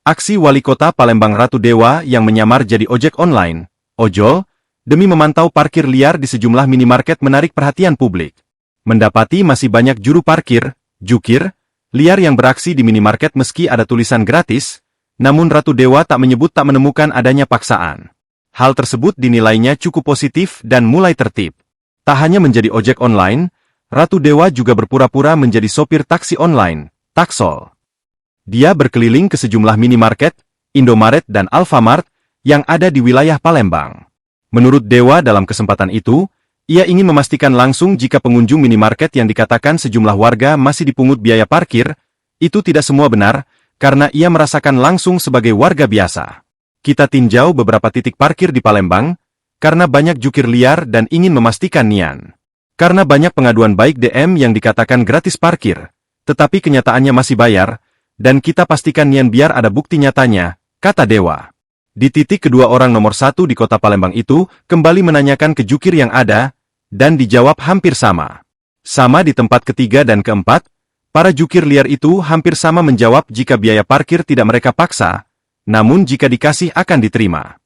Aksi Wali Kota Palembang Ratu Dewa yang menyamar jadi ojek online, ojol, demi memantau parkir liar di sejumlah minimarket menarik perhatian publik. Mendapati masih banyak juru parkir, jukir, liar yang beraksi di minimarket meski ada tulisan gratis, namun Ratu Dewa tak menemukan adanya paksaan. Hal tersebut dinilainya cukup positif dan mulai tertib. Tak hanya menjadi ojek online, Ratu Dewa juga berpura-pura menjadi sopir taksi online, Taksol. Dia berkeliling ke sejumlah minimarket, Indomaret dan Alfamart yang ada di wilayah Palembang. Menurut Dewa dalam kesempatan itu, ia ingin memastikan langsung jika pengunjung minimarket yang dikatakan sejumlah warga masih dipungut biaya parkir, itu tidak semua benar, karena ia merasakan langsung sebagai warga biasa. Kita tinjau beberapa titik parkir di Palembang, karena banyak jukir liar dan ingin memastikan nian. Karena banyak pengaduan baik DM yang dikatakan gratis parkir, tetapi kenyataannya masih bayar, dan kita pastikan nian biar ada bukti nyatanya, kata Dewa. Di titik kedua orang nomor 1 di kota Palembang itu, kembali menanyakan ke jukir yang ada, dan dijawab hampir sama. Sama di tempat ketiga dan keempat, para jukir liar itu hampir sama menjawab jika biaya parkir tidak mereka paksa, namun jika dikasih akan diterima.